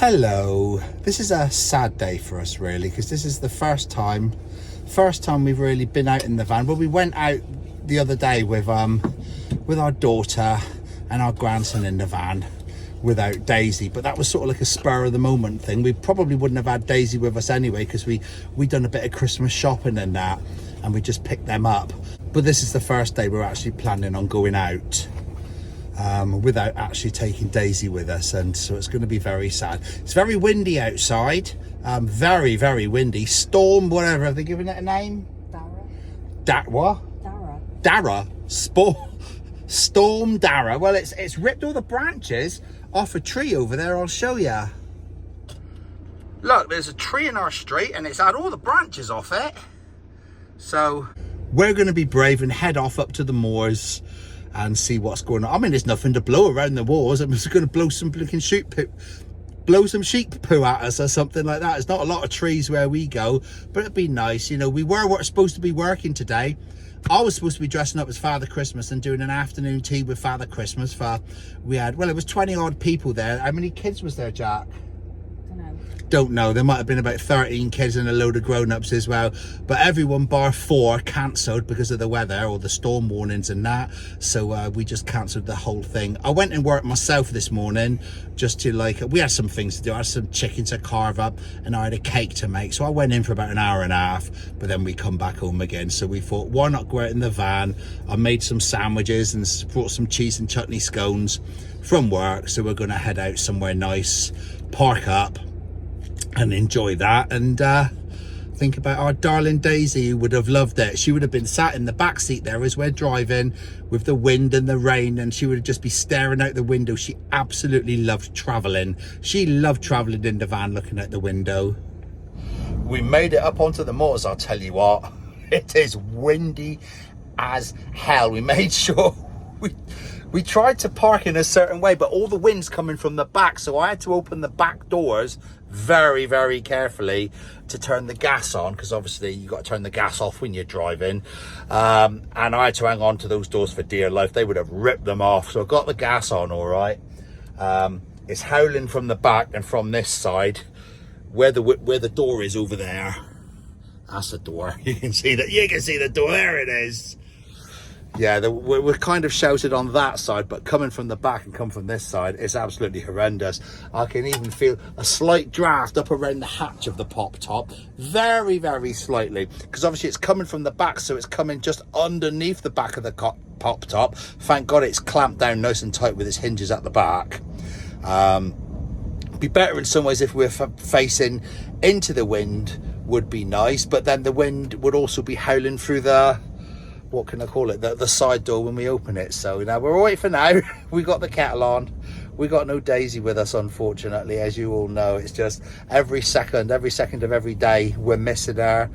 Hello. This is a sad day for us really, because this is the first time we've really been out in the van. Well, we went out the other day with our daughter and our grandson in the van without Daisy, but that was sort of like a spur of the moment thing. We probably wouldn't have had Daisy with us anyway, because we done a bit of Christmas shopping and that, and we just picked them up. But this is the first day we're actually planning on going out without actually taking Daisy with us, and so it's going to be very sad. It's very windy outside, very, very windy. Storm, whatever, have they given it a name? Dara. Storm Dara. Well, it's ripped all the branches off a tree over there. I'll show you. Look, there's a tree in our street and it's had all the branches off it. So we're going to be brave and head off up to the moors and see what's going on. I mean, there's nothing to blow around the moors. I'm just going to blow some sheep poo at us or something like that. There's not a lot of trees where we go, but it'd be nice. You know, we were supposed to be working today. I was supposed to be dressing up as Father Christmas and doing an afternoon tea with Father Christmas it was 20 odd people there. How many kids was there, Jack? Don't know. There might have been about 13 kids and a load of grown-ups as well, but everyone bar 4 cancelled because of the weather or the storm warnings and that, so we just cancelled the whole thing. I went and worked myself this morning just to, like, we had some things to do. I had some chicken to carve up and I had a cake to make, so I went in for about an hour and a half, but then we come back home again. So we thought, why not go out in the van? I made some sandwiches and brought some cheese and chutney scones from work, so we're going to head out somewhere nice, park up and enjoy that, and think about our darling Daisy, who would have loved it. She would have been sat in the back seat there as we're driving with the wind and the rain, and she would just be staring out the window. She absolutely loved traveling. She loved traveling in the van, looking out the window. We made it up onto the moors. I'll tell you what, it is windy as hell. We made sure we tried to park in a certain way, but all the wind's coming from the back, so I had to open the back doors very, very carefully to turn the gas on, because obviously you got to turn the gas off when you're driving, and I had to hang on to those doors for dear life. They would have ripped them off, so I got the gas on all right. It's howling from the back and from this side where the door is over there. That's the door. You can see the door. There it is. Yeah, we're kind of sheltered on that side, but coming from the back and come from this side, it's absolutely horrendous. I can even feel a slight draft up around the hatch of the pop top, very, very slightly, because obviously it's coming from the back, so it's coming just underneath the back of the pop top. Thank God it's clamped down nice and tight with its hinges at the back. Be better in some ways if we're facing into the wind, would be nice, but then the wind would also be howling through the, what can I call it, the side door when we open it. So now we're all right for now. We got the kettle on. We got no Daisy with us, unfortunately, as you all know. It's just every second of every day we're missing her.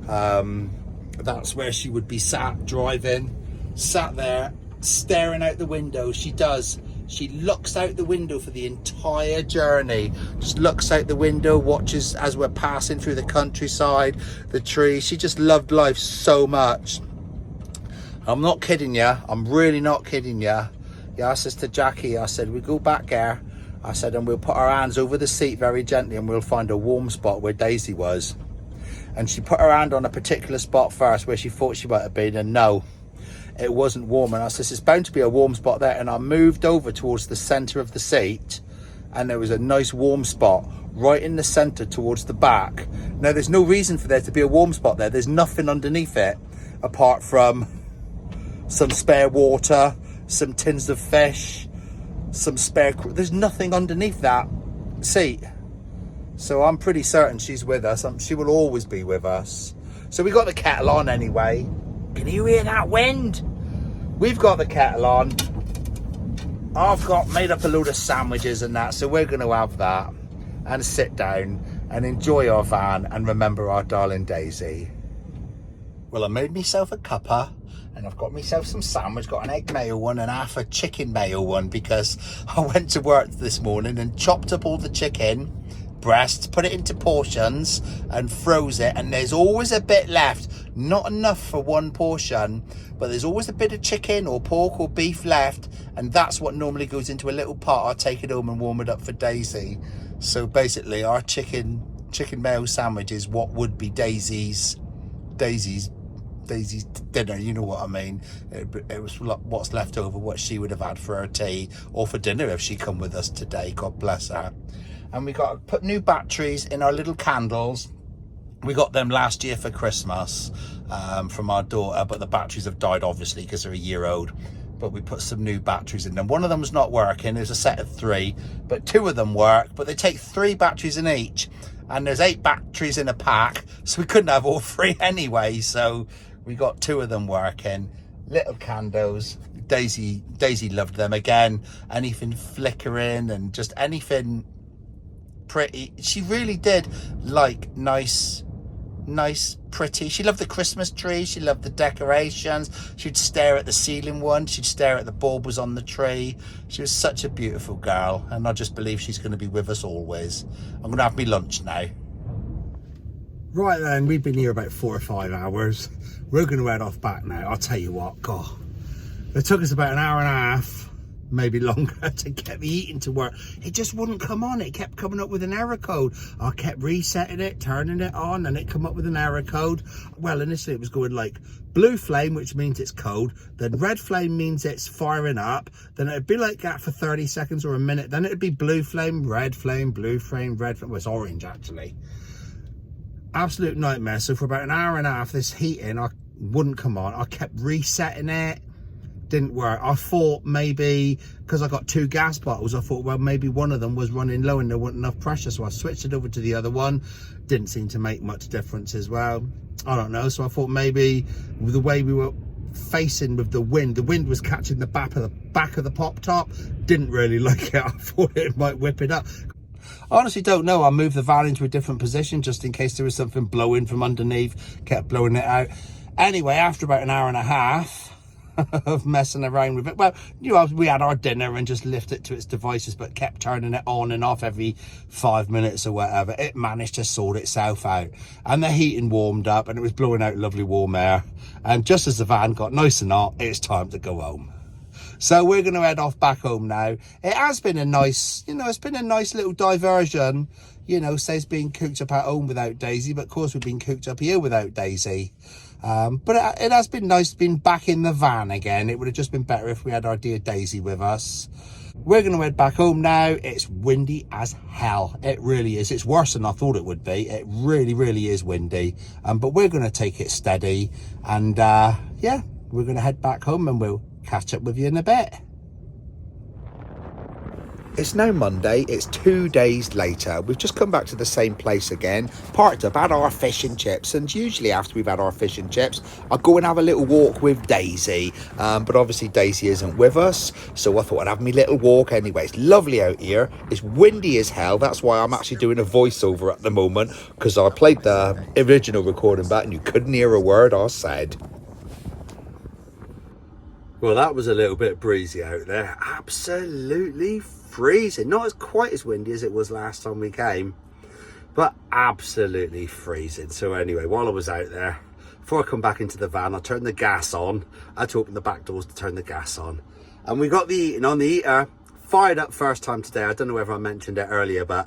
That's where she would be sat driving, sat there staring out the window. She looks out the window for the entire journey, just looks out the window, watches as we're passing through the countryside, the trees. She just loved life so much. I'm not kidding you. I'm really not kidding you. Yeah, I says to Jackie, I said, we go back there. I said, and we'll put our hands over the seat very gently and we'll find a warm spot where Daisy was. And she put her hand on a particular spot first where she thought she might have been, and no, it wasn't warm. And I says, it's bound to be a warm spot there. And I moved over towards the centre of the seat, and there was a nice warm spot right in the centre towards the back. Now, there's no reason for there to be a warm spot there. There's nothing underneath it apart from some spare water, some tins of fish, some spare, there's nothing underneath that seat. So I'm pretty certain she's with us. She will always be with us. So we got the kettle on anyway. Can you hear that wind? We've got the kettle on. I've made up a load of sandwiches and that, so we're going to have that and sit down and enjoy our van and remember our darling Daisy. Well, I made myself a cuppa, and I've got myself some sandwich, got an egg mayo one and half a chicken mayo one, because I went to work this morning and chopped up all the chicken breast, put it into portions and froze it, and there's always a bit left. Not enough for one portion, but there's always a bit of chicken or pork or beef left, and that's what normally goes into a little pot. I'll take it home and warm it up for Daisy. So basically our chicken mayo sandwich is what would be Daisy's dinner, you know what I mean. It was what's left over, what she would have had for her tea or for dinner if she come with us today, God bless her. And we got to put new batteries in our little candles. We got them last year for Christmas from our daughter, but the batteries have died obviously because they're a year old. But we put some new batteries in them. One of them was not working. There's a set of 3, but 2 of them work, but they take 3 batteries in each, and there's 8 batteries in a pack, so we couldn't have all 3 anyway. So we got 2 of them working. Little candles. Daisy loved them. Again, anything flickering and just anything pretty. She really did like nice, pretty. She loved the Christmas tree. She loved the decorations. She'd stare at the ceiling one. She'd stare at the bulb was on the tree. She was such a beautiful girl, and I just believe she's going to be with us always. I'm going to have me lunch now. Right then, we've been here about 4 or 5 hours. We're going to head off back now. I'll tell you what, God, it took us about an hour and a half, maybe longer, to get the heating to work. It just wouldn't come on. It kept coming up with an error code. I kept resetting it, turning it on, and it come up with an error code. Well, initially it was going like blue flame, which means it's cold, then red flame means it's firing up, then it'd be like that for 30 seconds or a minute, then it'd be blue flame, blue flame, red flame. Well, it's orange actually. Absolute nightmare. So for about an hour and a half, this heating wouldn't come on. I kept resetting it, didn't work. I thought maybe because I got 2 gas bottles, I thought, well, maybe one of them was running low and there wasn't enough pressure, so I switched it over to the other one. Didn't seem to make much difference as well. I don't know. So I thought maybe with the way we were facing with the wind was catching the back of the pop top. Didn't really like it. I thought it might whip it up. I honestly don't know. I moved the van into a different position just in case there was something blowing from underneath. Kept blowing it out. Anyway, after about an hour and a half of messing around with it, well, you know, we had our dinner and just left it to its devices, but kept turning it on and off every 5 minutes or whatever. It managed to sort itself out, and the heating warmed up and it was blowing out lovely warm air. And just as the van got nice and hot, it's time to go home. So we're going to head off back home now. It has been a nice, you know, it's been a nice little diversion, you know, says being cooped up at home without Daisy, but of course we've been cooped up here without Daisy. But it has been nice being back in the van again. It would have just been better if we had our dear Daisy with us. We're going to head back home now. It's windy as hell. It really is. It's worse than I thought it would be. It really, really is windy. But we're going to take it steady. And yeah, we're going to head back home and we'll catch up with you in a bit. It's now Monday. It's 2 days later. We've just come back to the same place again, parked up, had our fish and chips, and usually after we've had our fish and chips, I'll go and have a little walk with Daisy, but obviously Daisy isn't with us, so I thought I'd have my little walk anyway. It's lovely out here. It's windy as hell. That's why I'm actually doing a voiceover at the moment, because I played the original recording back and you couldn't hear a word I said. Well, that was a little bit breezy out there. Absolutely freezing. Not as quite as windy as it was last time we came, but absolutely freezing. So anyway, while I was out there, before I come back into the van, I turned the gas on. I had to open the back doors to turn the gas on. And we got the heating on. The heater fired up first time today. I don't know whether I mentioned it earlier, but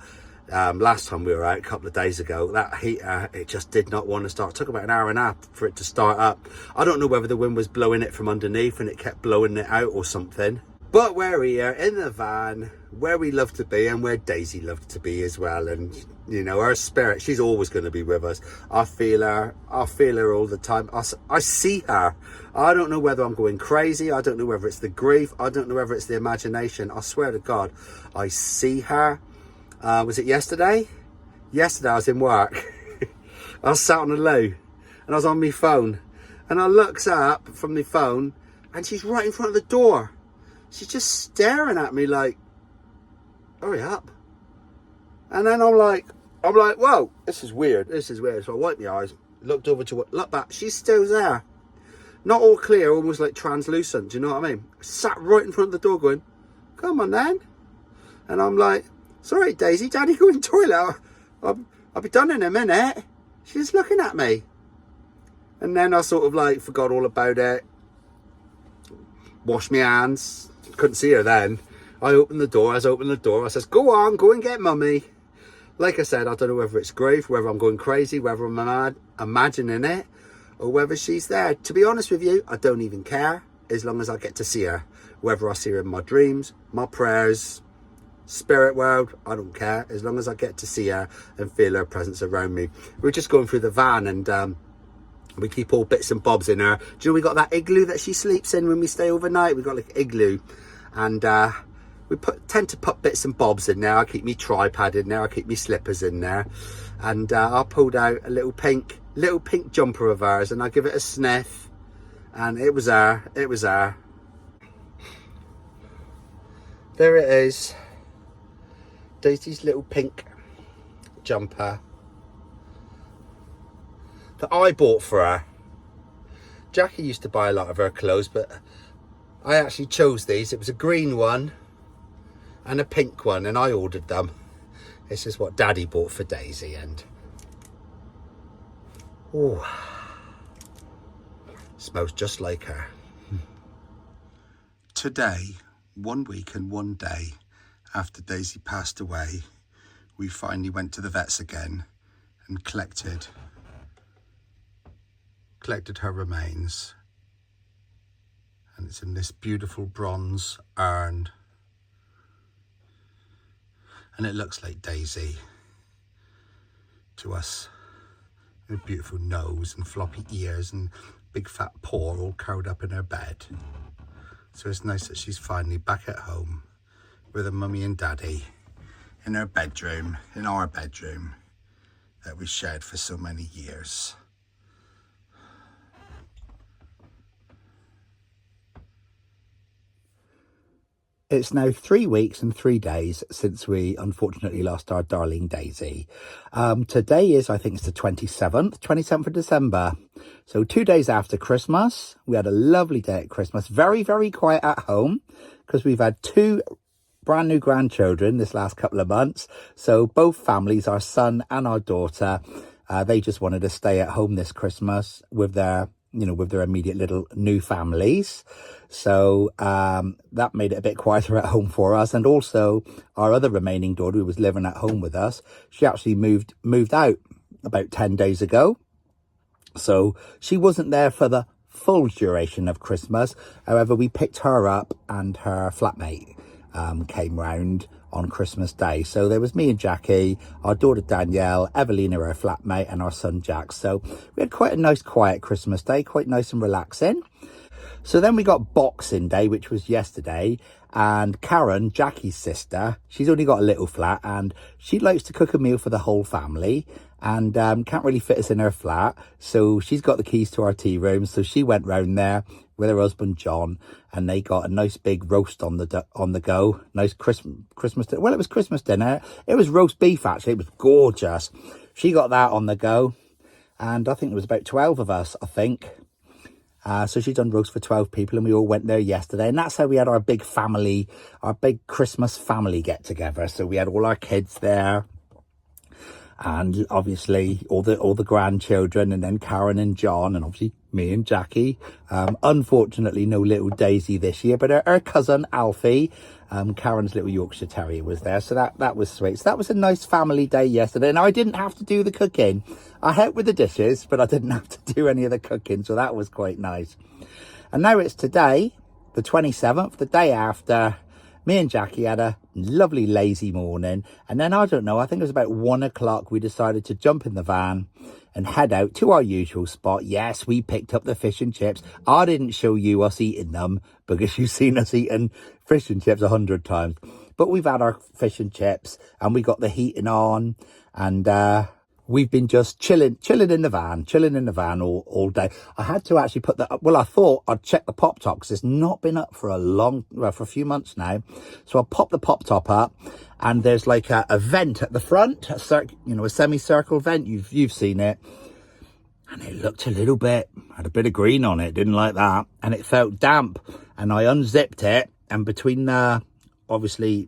last time we were out a couple of days ago, that heater, it just did not want to start. It took about an hour and a half for it to start up. I don't know whether the wind was blowing it from underneath and it kept blowing it out or something. But we're here in the van, where we love to be and where Daisy loved to be as well. And you know, her spirit, she's always going to be with us. I feel her all the time. I see her. I don't know whether I'm going crazy. I don't know whether it's the grief. I don't know whether it's the imagination. I swear to God, I see her. Was it yesterday? Yesterday I was in work. I was sat on the loo and I was on my phone, and I looks up from the phone and she's right in front of the door. She's just staring at me like, hurry up. And then I'm like, whoa, this is weird. So I wiped my eyes, looked over to look back. She's still there. Not all clear, almost like translucent. Do you know what I mean? Sat right in front of the door going, come on then. And I'm like, sorry, Daisy, Daddy, go in the toilet. I'll be done in a minute. She's looking at me. And then I sort of like forgot all about it. Washed my hands. Couldn't see her then. I opened the door. I says, go on, go and get mummy. Like I said, I don't know whether it's grief, whether I'm going crazy, whether I'm imagining it, or whether she's there. To be honest with you, I don't even care, as long as I get to see her. Whether I see her in my dreams, my prayers, spirit world, I don't care, as long as I get to see her and feel her presence around me. We're just going through the van, and we keep all bits and bobs in her. Do you know we got that igloo that she sleeps in when we stay overnight? We got like an igloo, and we tend to put bits and bobs in there. I keep me tripod in there, I keep me slippers in there, and I pulled out a little pink jumper of hers, and I give it a sniff, and it was her. There it is, Daisy's little pink jumper that I bought for her. Jackie used to buy a lot of her clothes, but I actually chose these. It was a green one and a pink one, and I ordered them. This is what Daddy bought for Daisy, and oh, smells just like her. Today, 1 week and 1 day after Daisy passed away, we finally went to the vets again and collected her remains, and it's in this beautiful bronze urn, and it looks like Daisy to us, with a beautiful nose and floppy ears and big fat paw all curled up in her bed. So it's nice that she's finally back at home with her mummy and daddy in her bedroom, in our bedroom that we shared for so many years. It's now 3 weeks and 3 days since we unfortunately lost our darling Daisy. Today is, I think it's the 27th of December. So 2 days after Christmas. We had a lovely day at Christmas. Very, very quiet at home because we've had 2 brand new grandchildren this last couple of months. So both families, our son and our daughter, they just wanted to stay at home this Christmas with their immediate little new families. So that made it a bit quieter at home for us. And also our other remaining daughter, who was living at home with us, she actually moved out about 10 days ago. So she wasn't there for the full duration of Christmas. However, we picked her up and her flatmate came round on Christmas Day. So there was me and Jackie, our daughter Danielle, Evelina, her flatmate, and our son Jack. So we had quite a nice quiet Christmas Day, quite nice and relaxing. So then we got Boxing Day, which was yesterday, and Karen, Jackie's sister, she's only got a little flat, and she likes to cook a meal for the whole family, and can't really fit us in her flat, so she's got the keys to our tea room. So she went round there with her husband John, and they got a nice big roast on the go. Nice Christmas dinner. Well, it was Christmas dinner. It was roast beef, actually. It was gorgeous. She got that on the go, and I think there was about 12 of us, I think. So she done roast for 12 people, and we all went there yesterday, and that's how we had our big Christmas family get together. So we had all our kids there, and obviously all the grandchildren, and then Karen and John, and obviously me and Jackie. Unfortunately, no little Daisy this year, but her cousin Alfie, Karen's little Yorkshire Terrier, was there. So that was sweet. So that was a nice family day yesterday, and I didn't have to do the cooking. I helped with the dishes, but I didn't have to do any of the cooking, so that was quite nice. And now it's today, the 27th, the day after. Me and Jackie had a lovely lazy morning, and then I don't know, I think it was about 1 o'clock, we decided to jump in the van and head out to our usual spot. Yes, we picked up the fish and chips. I didn't show you us eating them because you've seen us eating fish and chips 100 times. But we've had our fish and chips, and we got the heating on, and we've been just chilling in the van all day. I had to actually I thought I'd check the pop top because it's not been up for for a few months now. So I popped the pop top up, and there's like a vent at the front, a semicircle vent. You've seen it, and it looked had a bit of green on it. Didn't like that, and it felt damp. And I unzipped it, and between obviously,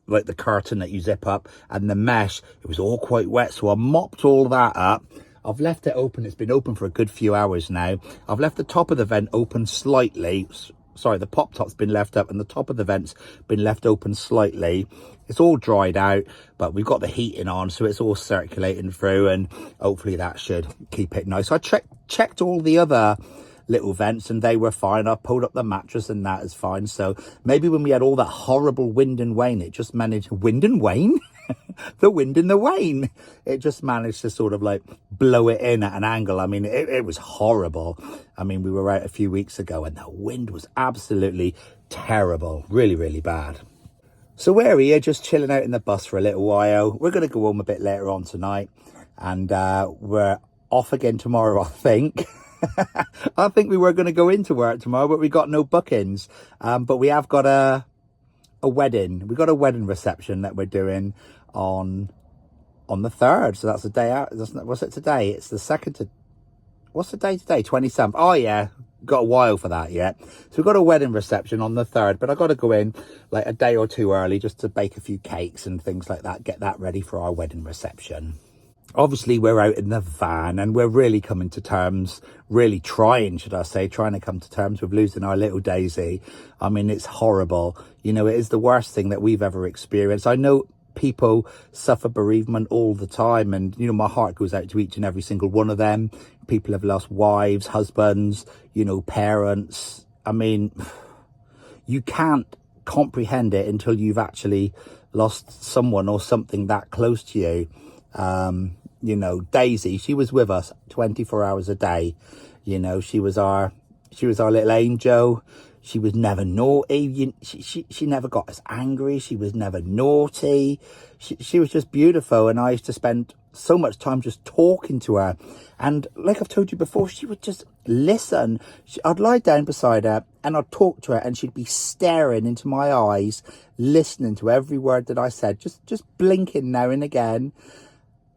like the curtain that you zip up and the mesh, it was all quite wet. So I mopped all that up. I've left it open. It's been open for a good few hours now. I've left the top of the vent open slightly, sorry, the pop top's been left up and the top of the vent's been left open slightly. It's all dried out, but we've got the heating on, so it's all circulating through, and hopefully that should keep it nice. So I checked all the other little vents and they were fine. I pulled up the mattress and that is fine. So maybe when we had all that horrible wind and rain, it just managed, wind and wane? The wind and the wane, it just managed to sort of like blow it in at an angle. I mean, it was horrible. I mean, we were out a few weeks ago and the wind was absolutely terrible, really, really bad. So we're here just chilling out in the bus for a little while. We're going to go home a bit later on tonight, and we're off again tomorrow, I think. I think we were going to go into work tomorrow, but we got no bookings. But we have got a wedding. We got a wedding reception that we're doing on the 3rd. So that's the day out. What's it today? It's the 2nd to... What's the day today? 27th. Oh, yeah. Got a while for that yet. So we've got a wedding reception on the 3rd, but I've got to go in like a day or two early just to bake a few cakes and things like that. Get that ready for our wedding reception. Obviously, we're out in the van and we're really coming to terms, really trying, should I say, trying to come to terms with losing our little Daisy. I mean, it's horrible. You know, it is the worst thing that we've ever experienced. I know people suffer bereavement all the time, and, you know, my heart goes out to each and every single one of them. People have lost wives, husbands, you know, parents. I mean, you can't comprehend it until you've actually lost someone or something that close to you. You know, Daisy, she was with us 24 hours a day. You know, she was our little angel. She was never naughty. She never got us angry. She was never naughty. She was just beautiful. And I used to spend so much time just talking to her. And like I've told you before, she would just listen. I'd lie down beside her and I'd talk to her and she'd be staring into my eyes, listening to every word that I said, just blinking now and again.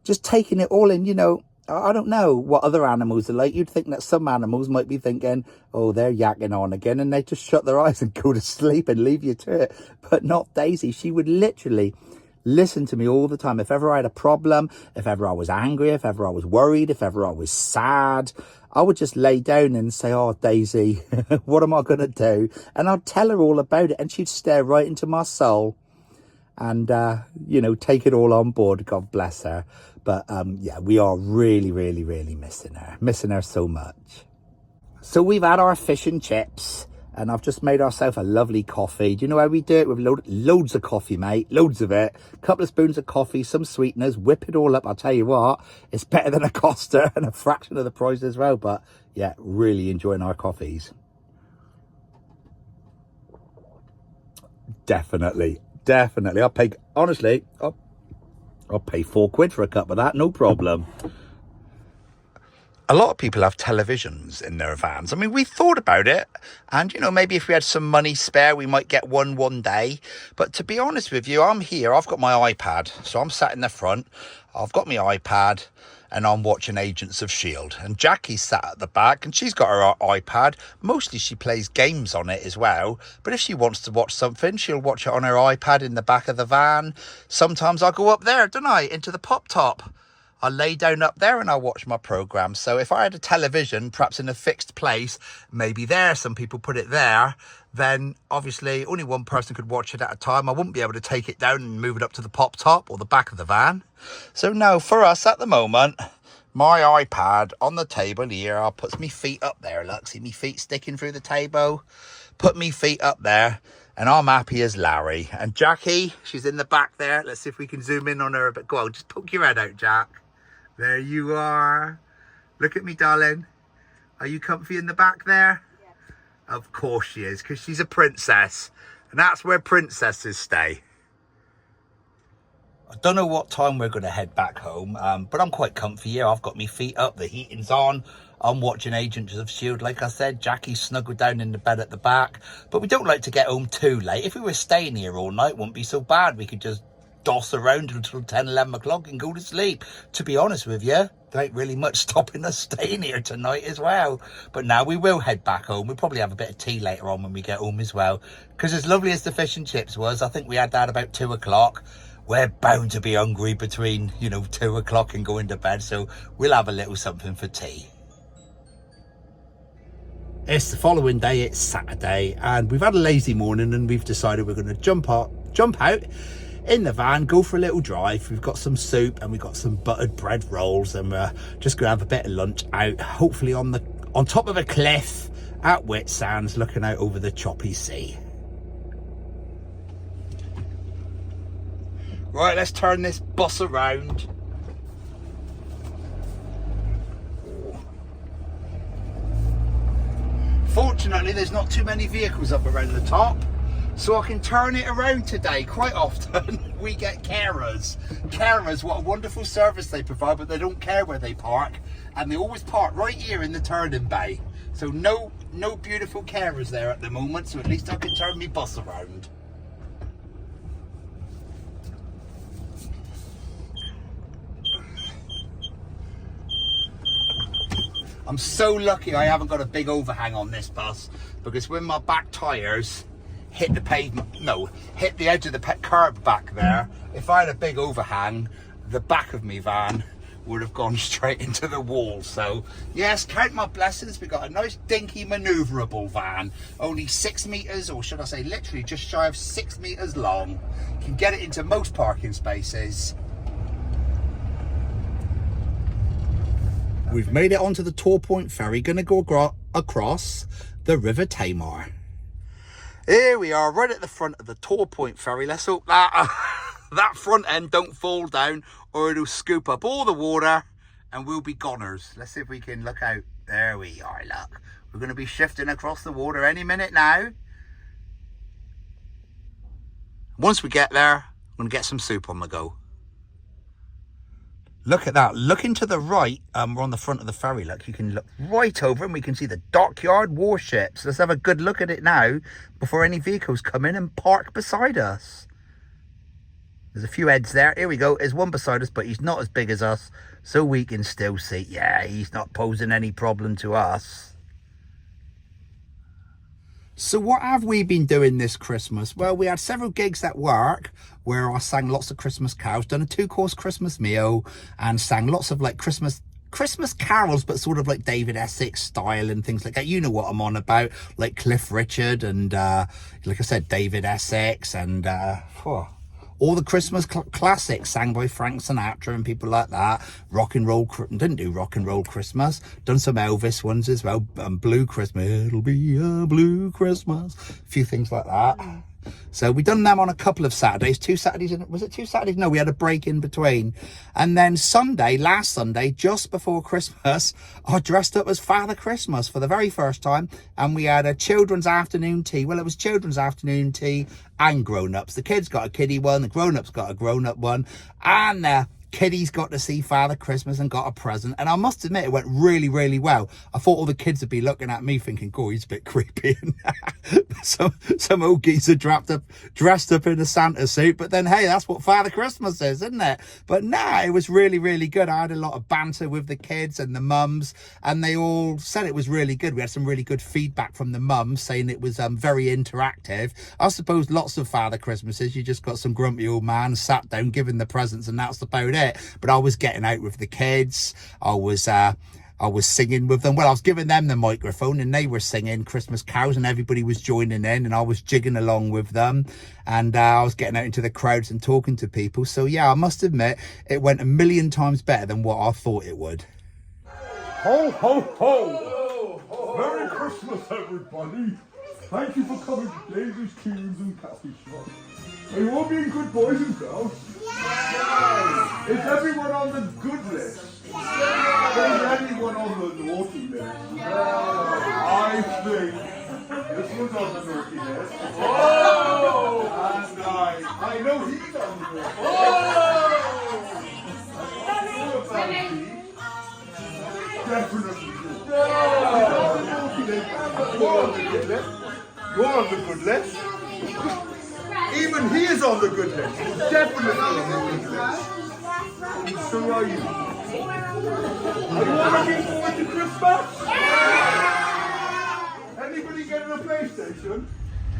Just taking it all in. You know, I don't know what other animals are like. You'd think that some animals might be thinking, oh, they're yakking on again, and they just shut their eyes and go to sleep and leave you to it. But not Daisy. She would literally listen to me all the time. If ever I had a problem, if ever I was angry, if ever I was worried, if ever I was sad, I would just lay down and say, oh, Daisy, what am I going to do? And I'd tell her all about it, and she'd stare right into my soul and, you know, take it all on board. God bless her. But, yeah, we are really, really, really missing her so much. So we've had our fish and chips, and I've just made ourselves a lovely coffee. Do you know how we do it? With loads of coffee, mate, loads of it. A couple of spoons of coffee, some sweeteners, whip it all up. I'll tell you what, it's better than a Costa and a fraction of the price as well. But, yeah, really enjoying our coffees. Definitely. I'll pay, honestly, I'll pay £4 for a cup of that, no problem. A lot of people have televisions in their vans. I mean, we thought about it, and, you know, maybe if we had some money spare, we might get one day. But to be honest with you, I'm here, I've got my iPad, so I'm sat in the front, I've got my iPad, and I'm watching Agents of S.H.I.E.L.D. And Jackie's sat at the back, and she's got her iPad. Mostly she plays games on it as well. But if she wants to watch something, she'll watch it on her iPad in the back of the van. Sometimes I'll go up there, don't I, into the pop top. I lay down up there and I watch my programme. So if I had a television, perhaps in a fixed place, maybe there, some people put it there, then obviously only one person could watch it at a time. I wouldn't be able to take it down and move it up to the pop top or the back of the van. So no, for us at the moment, my iPad on the table here, I'll put my feet up there. Look, see my feet sticking through the table? Put my feet up there. And I'm happy as Larry. And Jackie, she's in the back there. Let's see if we can zoom in on her a bit. Go on, just poke your head out, Jack. There you are. Look at me, darling. Are you comfy in the back there? Yes. Of course she is, because she's a princess. And that's where princesses stay. I don't know what time we're going to head back home, but I'm quite comfy here. I've got my feet up, the heating's on. I'm watching Agents of S.H.I.E.L.D. Like I said, Jackie's snuggled down in the bed at the back. But we don't like to get home too late. If we were staying here all night, it wouldn't be so bad. We could just doss around until 10, 11 o'clock and go to sleep. To be honest with you, there ain't really much stopping us staying here tonight as well. But now we will head back home. We'll probably have a bit of tea later on when we get home as well. Because as lovely as the fish and chips was, I think we had that about 2 o'clock. We're bound to be hungry between, 2 o'clock and going to bed. So we'll have a little something for tea. It's the following day, it's Saturday, and we've had a lazy morning and we've decided we're going to jump out in the van, go for a little drive. We've got some soup and we've got some buttered bread rolls, and we're just going to have a bit of lunch out, hopefully on top of a cliff at Whitsands, looking out over the choppy sea. Right, let's turn this bus around. Fortunately, there's not too many vehicles up around the top, so I can turn it around today. Quite often we get carers. Carers, what a wonderful service they provide, but they don't care where they park, and they always park right here in the turning bay. So no beautiful carers there at the moment, so at least I can turn my bus around. I'm so lucky I haven't got a big overhang on this bus, because when my back tyres hit the pavement, hit the edge of the curb back there, if I had a big overhang, the back of me van would have gone straight into the wall. So yes, count my blessings, we got a nice dinky manoeuvrable van, only 6 meters, or should I say literally just shy of 6 meters long. You can get it into most parking spaces. We've made it onto the Torpoint ferry, going to go across the River Tamar. Here we are, right at the front of the Torpoint ferry. Let's hope that that front end don't fall down, or it'll scoop up all the water and we'll be goners. Let's see if we can look out. There we are, look. We're going to be shifting across the water any minute now. Once we get there, I'm going to get some soup on the go. Look at that, looking to the right, we're on the front of the ferry, look, you can look right over and we can see the dockyard warships. Let's have a good look at it now before any vehicles come in and park beside us. There's a few heads there, here we go, there's one beside us, but he's not as big as us, so we can still see, yeah, he's not posing any problem to us. So what have we been doing this Christmas? Well, we had several gigs at work where I sang lots of Christmas carols, done a 2-course Christmas meal, and sang lots of like Christmas carols, but sort of like David Essex style and things like that. You know what I'm on about, like Cliff Richard and like I said, David Essex, and all the Christmas classics sang by Frank Sinatra and people like that. Didn't do rock and roll Christmas. Done some Elvis ones as well. Blue Christmas, it'll be a blue Christmas. A few things like that. So we done them on a couple of Saturdays. 2 Saturdays, was it 2 Saturdays? No, we had a break in between. And then last Sunday, just before Christmas, I dressed up as Father Christmas for the very first time. And we had a children's afternoon tea. Well, it was children's afternoon tea and grown-ups. The kids got a kiddie one, the grown-ups got a grown-up one. And kiddies got to see Father Christmas and got a present, and I must admit it went really, really well. I thought all the kids would be looking at me thinking, "God, he's a bit creepy." some old geezer dressed up in a Santa suit, but then hey, that's what Father Christmas is, isn't it? But nah, it was really, really good. I had a lot of banter with the kids and the mums, and they all said it was really good. We had some really good feedback from the mums saying it was very interactive. I suppose lots of Father Christmases, you just got some grumpy old man sat down giving the presents, and that's about it. But I was getting out with the kids. I was singing with them. Well, I was giving them the microphone and they were singing Christmas carols and everybody was joining in and I was jigging along with them, and I was getting out into the crowds and talking to people. So yeah, I must admit it went a million times better than what I thought it would. Ho, ho, ho! Merry Christmas, everybody! Thank you for coming to Davy's Tunes and Coffee Shop. Are you all being good boys and girls? Yeah. Is everyone on the good list? Yeah. Is anyone on the naughty list? Yeah. I think this one's on the naughty list. Oh! And I know he's on the naughty list. Oh! Definitely good. You're on the good list. You're on the good list. Even he is on the good list. He's definitely on the good list. And so are you. Are you all looking forward to Christmas? Yeah! Anybody getting a PlayStation?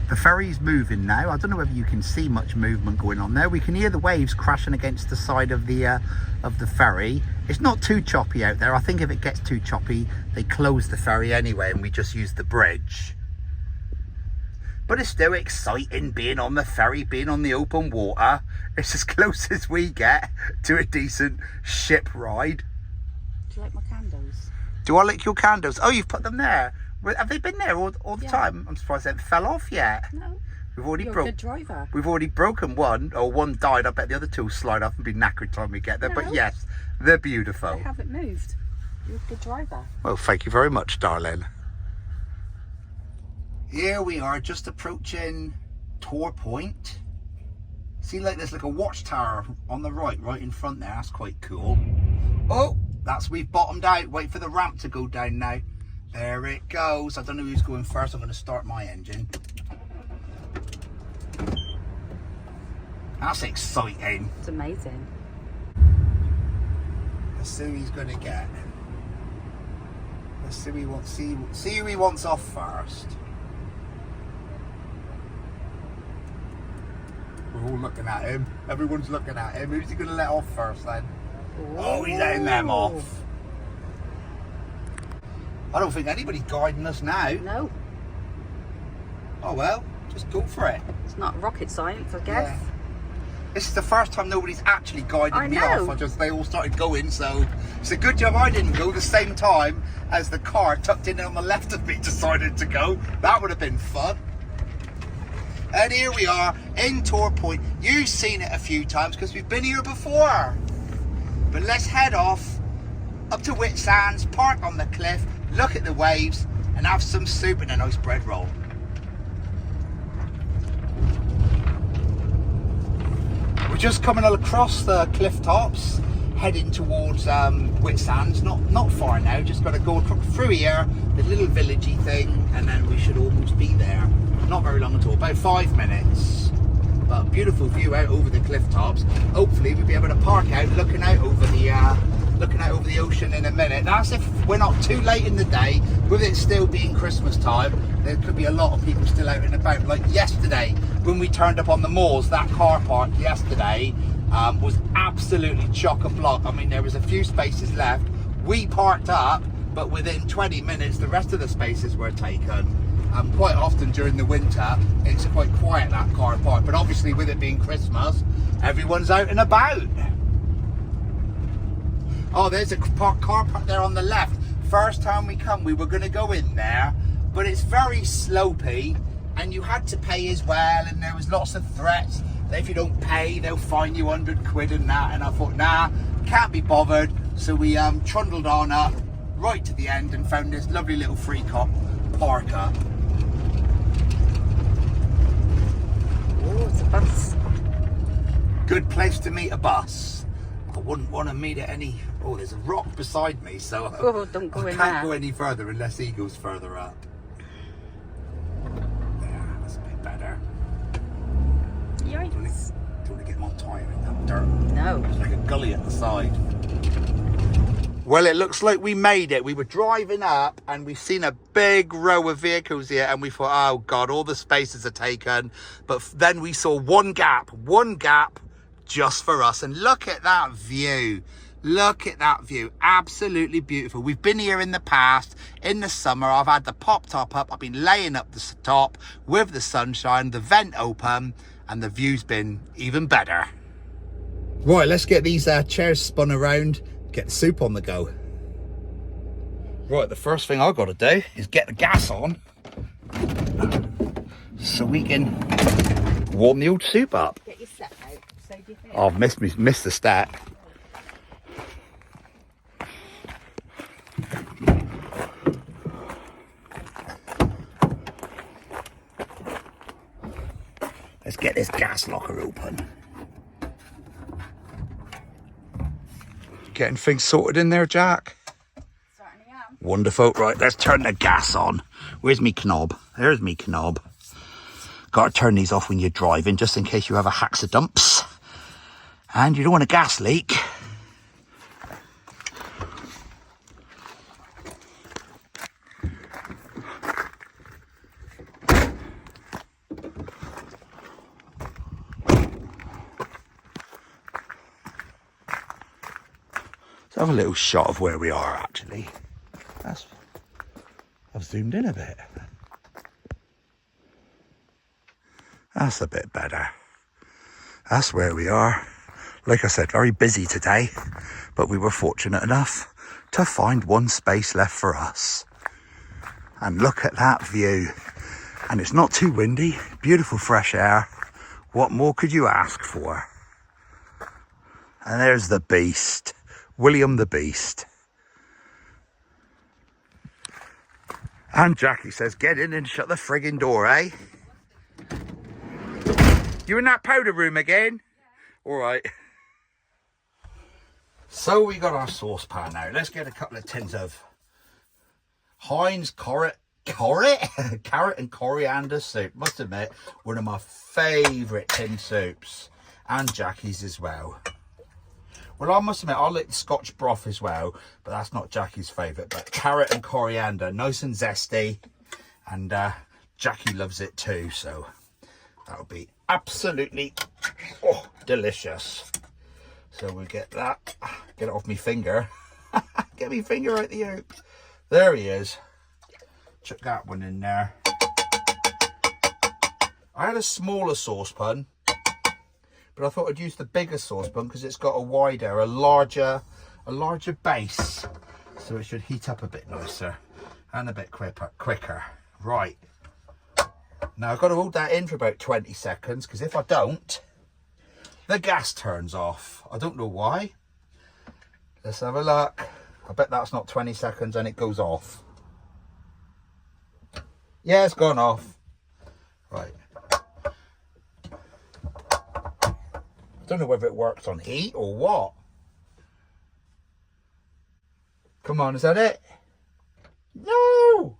The ferry's moving now. I don't know whether you can see much movement going on there. We can hear the waves crashing against the side of the ferry. It's not too choppy out there. I think if it gets too choppy, they close the ferry anyway and we just use the bridge. But it's still exciting being on the ferry, being on the open water. It's as close as we get to a decent ship ride. Do you like my candles? Do I like your candles? Oh, you've put them there. Have they been there all the time? I'm surprised they haven't fell off yet. No. We've already You're a good driver. We've already broken one, or one died. I bet the other two will slide off and be knackered time we get there. No. But yes, they're beautiful. They haven't moved. You're a good driver. Well, thank you very much, darling. Here we are, just approaching Torpoint. See, like there's like a watchtower on the right in front there. That's quite cool. Oh, we've bottomed out. Wait for the ramp to go down now. There it goes. I don't know who's going first. I'm going to start my engine. That's exciting. It's amazing. Let's see who he's going to get. Let's see who he wants. See who he wants off first. We're all looking at him. Everyone's looking at him. Who's he going to let off first then? Ooh. Oh, he's letting them off. I don't think anybody's guiding us now. No. Oh well, just go for it. It's not rocket science, I guess. Yeah. This is the first time nobody's actually guided me off. They all started going, so it's a good job I didn't go the same time as the car tucked in on the left of me decided to go. That would have been fun. And here we are in Torpoint. You've seen it a few times because we've been here before. But let's head off up to Whitsands, park on the cliff, look at the waves and have some soup and a nice bread roll. We're just coming across the cliff tops, heading towards Whitsands. Not far now, just got to go through here, the little villagey thing, and then we should almost be there. Not very long at all, about 5 minutes. But a beautiful view out over the cliff tops. Hopefully we'll be able to park out, looking out over the ocean in a minute. That's if we're not too late in the day, with it still being Christmas time. There could be a lot of people still out and about. Like yesterday, when we turned up on the moors, that car park yesterday was absolutely chock-a-block. I mean, there was a few spaces left. We parked up, but within 20 minutes, the rest of the spaces were taken. Quite often during the winter, it's quite quiet, that car park. But obviously, with it being Christmas, everyone's out and about. Oh, there's a car park there on the left. First time we come, we were going to go in there, but it's very slopey, and you had to pay as well, and there was lots of threats that if you don't pay, they'll fine you 100 quid and that. And I thought, nah, can't be bothered. So we trundled on up right to the end and found this lovely little free park up. Oh, it's a bus. Good place to meet a bus. I wouldn't want to meet at any... Oh, there's a rock beside me, so don't go I in can't there. go any further unless he goes further up. There, that's a bit better. Yikes. Don't want to get my tyre in that dirt. No. There's like a gully at the side. Well, it looks like we made it. We were driving up and we've seen a big row of vehicles here and we thought, oh God, all the spaces are taken. But then we saw one gap just for us. And look at that view. Look at that view. Absolutely beautiful. We've been here in the past, in the summer. I've had the pop top up. I've been laying up the top with the sunshine, the vent open, and the view's been even better. Right, let's get these chairs spun around, get the soup on the go. Right, the first thing I've got to do is get the gas on so we can warm the old soup up. Get your step out. So do you think? Oh, I've missed the step. Let's get this gas locker open. Getting things sorted in there, Jack? Certainly am. Wonderful. Right, let's turn the gas on. Where's me knob? There's me knob. Got to turn these off when you're driving, just in case you have a hacks of dumps. And you don't want a gas leak. Let's have a little shot of where we are actually. I've zoomed in a bit. That's a bit better. That's where we are. Like I said, very busy today, but we were fortunate enough to find one space left for us. And look at that view. And it's not too windy, beautiful fresh air. What more could you ask for? And there's the beast, William the Beast. And Jackie says, get in and shut the frigging door, eh? You in that powder room again? Yeah. All right. So we got our saucepan now. Let's get a couple of tins of Heinz carrot and coriander soup. Must admit, one of my favourite tin soups. And Jackie's as well. Well, I must admit, I like the Scotch broth as well, but that's not Jackie's favourite. But carrot and coriander, nice and zesty. And Jackie loves it too, so that'll be absolutely delicious. So we'll get that. Get it off my finger. Get my finger out the yoke. There he is. Chuck that one in there. I had a smaller saucepan, but I thought I'd use the bigger saucepan because it's got a larger base, so it should heat up a bit nicer and a bit quicker. Right, now I've got to hold that in for about 20 seconds because if I don't, the gas turns off. I don't know why. Let's have a look. I bet that's not 20 seconds and it goes off. Yeah, it's gone off. Right. I don't know whether it works on heat or what. Come on, is that it? No!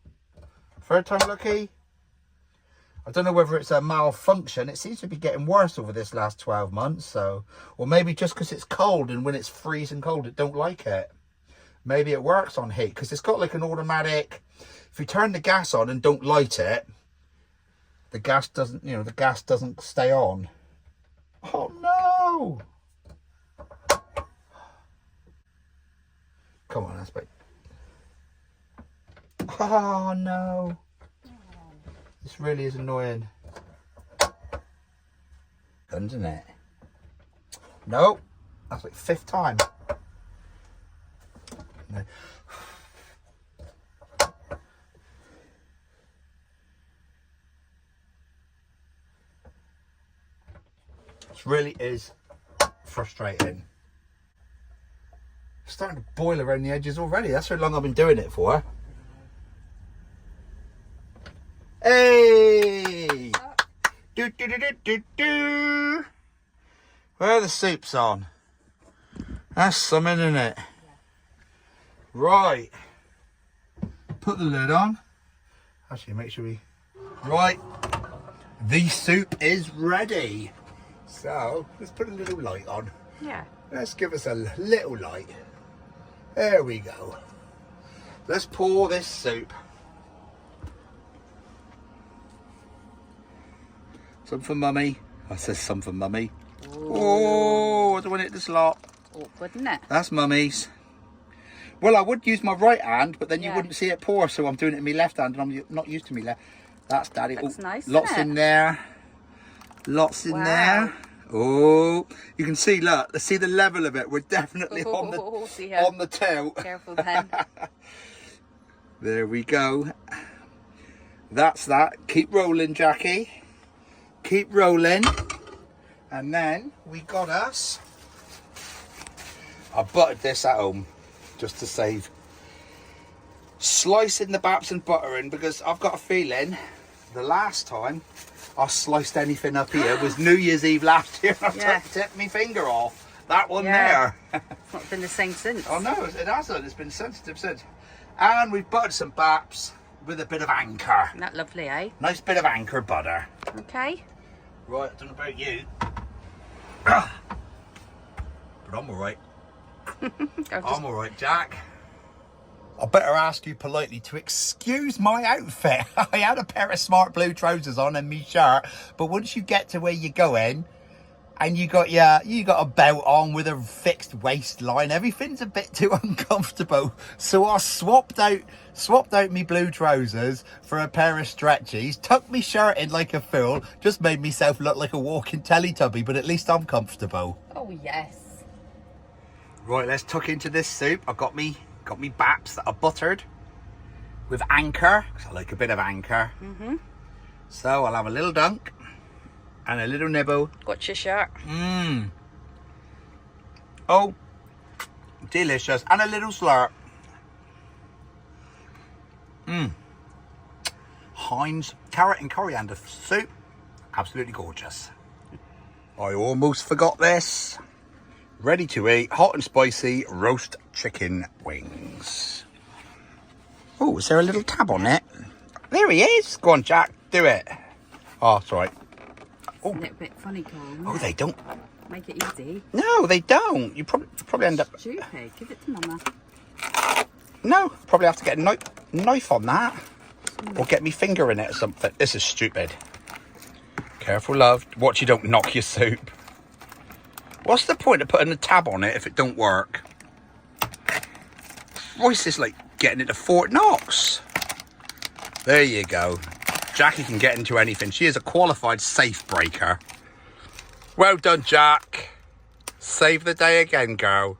Third time lucky. I don't know whether it's a malfunction. It seems to be getting worse over this last 12 months. So, or maybe just because it's cold and when it's freezing cold, it don't like it. Maybe it works on heat because it's got like an automatic. If you turn the gas on and don't light it, the gas doesn't, the gas doesn't stay on. Oh no! Come on, that's big. Oh no! This really is annoying. Isn't it? Nope. That's like 5th time. No. This really is frustrating. It's starting to boil around the edges already. That's how long I've been doing it for. Hey! Do do do do do do. Where the soup's on? That's something, isn't it? Right. Put the lid on. Actually, make sure we. Right. The soup is ready. So let's put a little light on. Yeah. Let's give us a little light. There we go. Let's pour this soup. Some for mummy. I said some for mummy. Oh, I don't want it to slop. Awkward, isn't it? That's mummy's. Well, I would use my right hand, but then you wouldn't see it pour, so I'm doing it in my left hand, and I'm not used to my left. That's daddy. That's nice. Lots in there. Lots in there. Oh, you can see. Look, let's see the level of it. We're definitely on the tilt. Careful, then. There we go. That's that. Keep rolling, Jackie. Keep rolling. And then we got us. I buttered this at home just to save slicing the baps and buttering, because I've got a feeling the last time I sliced anything up here was New Year's Eve last year. I tipped my finger off. That one there. It's not been the same since. Oh no, it hasn't. It's been sensitive since. And we've buttered some baps with a bit of anchor. Isn't that lovely, eh? Nice bit of anchor butter. Okay. Right, I don't know about you. But I'm alright. I'm alright, Jack. I better ask you politely to excuse my outfit. I had a pair of smart blue trousers on and me shirt, but once you get to where you're going, and you got a belt on with a fixed waistline. Everything's a bit too uncomfortable. So I swapped out me blue trousers for a pair of stretchies, tucked me shirt in like a fool, just made myself look like a walking Teletubby, but at least I'm comfortable. Oh yes. Right, let's tuck into this soup. I've got me baps that are buttered with anchor, because I like a bit of anchor. So I'll have a little dunk and a little nibble. Got your shirt. Oh, delicious. And a little slurp. Heinz carrot and coriander soup. Absolutely gorgeous. I almost forgot this. Ready to eat, hot and spicy roast chicken wings. Oh, is there a little tab on it? There he is. Go on, Jack, do it. Oh, it's all right. Oh. A little bit funny, Cole. Oh, they don't. Make it easy. No, they don't. You probably end up. Stupid. Give it to Mama. No, probably have to get a knife on that, or get me finger in it or something. This is stupid. Careful, love. Watch you don't knock your soup. What's the point of putting a tab on it if it don't work? Royce is like getting it to Fort Knox. There you go. Jackie can get into anything. She is a qualified safe breaker. Well done, Jack. Save the day again, girl.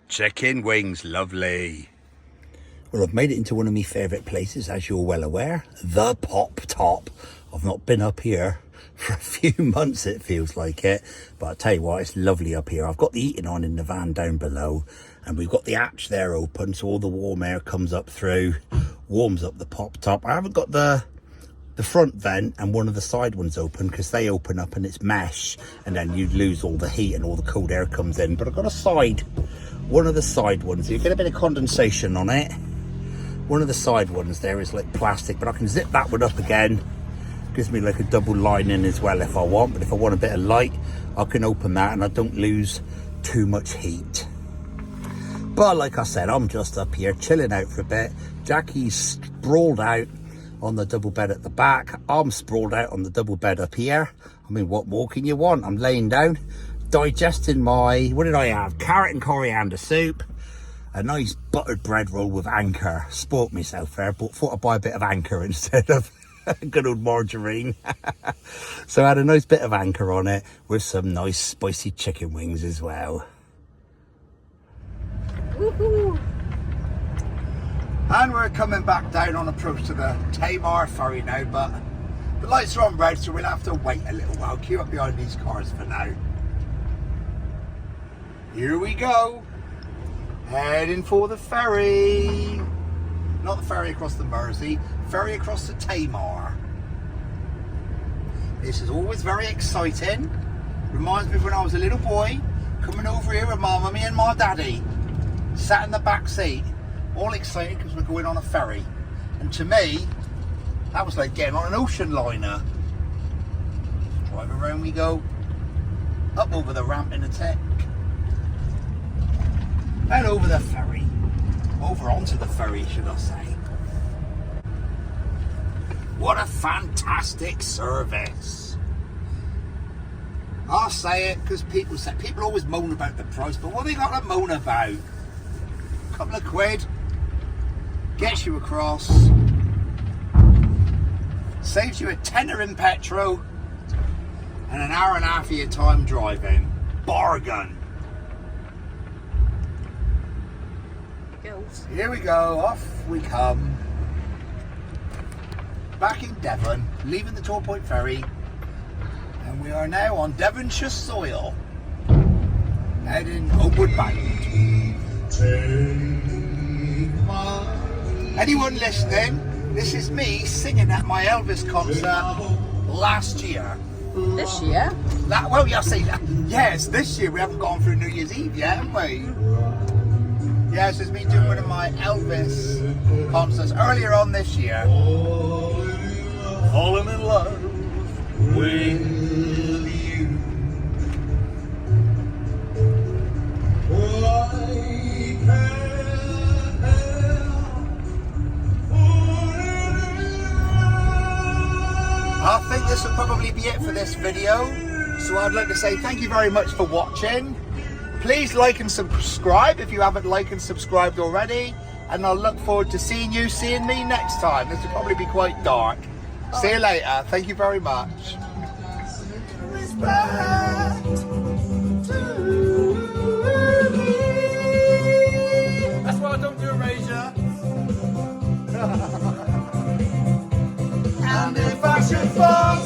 Chicken wings, lovely. Well, I've made it into one of my favourite places, as you're well aware. The Pop Top. I've not been up here for a few months, it feels like it. But I'll tell you what, it's lovely up here. I've got the heating on in the van down below. And we've got the hatch there open, so all the warm air comes up through, warms up the Pop Top. I haven't got the front vent and one of the side ones open, because they open up and it's mesh, and then you lose all the heat and all the cold air comes in. But I've got one of the side ones. You get a bit of condensation on it. One of the side ones there is like plastic, but I can zip that one up again. Gives me like a double lining as well if I want. But if I want a bit of light, I can open that and I don't lose too much heat. But like I said, I'm just up here chilling out for a bit. Jackie's sprawled out on the double bed at the back. I'm sprawled out on the double bed up here. I mean, what more can you want? I'm laying down, digesting my, what did I have? Carrot and coriander soup. A nice buttered bread roll with anchor. Sport myself there, but thought I'd buy a bit of anchor instead of good old margarine. So I had a nice bit of anchor on it with some nice spicy chicken wings as well. Woohoo! And we're coming back down on approach to the Tamar ferry now, but the lights are on red, so we'll have to wait a little while. Queue up behind these cars for now. Here we go. Heading for the ferry. Not the ferry across the Mersey, ferry across the Tamar. This is always very exciting. Reminds me of when I was a little boy, coming over here with my mummy and my daddy. Sat in the back seat, all excited because we're going on a ferry. And to me, that was like getting on an ocean liner. Drive around we go, up over the ramp in a tech, and over the ferry, over onto the ferry, should I say. What a fantastic service. I'll say it because people always moan about the price, but what they got to moan about? A couple of quid, gets you across, saves you a tenner in petrol, and an hour and a half of your time driving. Bargain. Here we go, off we come. Back in Devon, leaving the Torpoint ferry, and we are now on Devonshire soil, heading homeward bound. Anyone listening, this is me singing at my Elvis concert last year. This year? Well, yeah, I say that. Yes, this year. We haven't gone through New Year's Eve yet, have we? Yes, it's me doing one of my Elvis concerts earlier on this year. Falling in love with you. I think this will probably be it for this video. So I'd like to say thank you very much for watching. Please like and subscribe if you haven't liked and subscribed already. And I'll look forward to seeing me next time. This will probably be quite dark. See you later. Thank you very much. That's why I don't do erasure. And if I should fall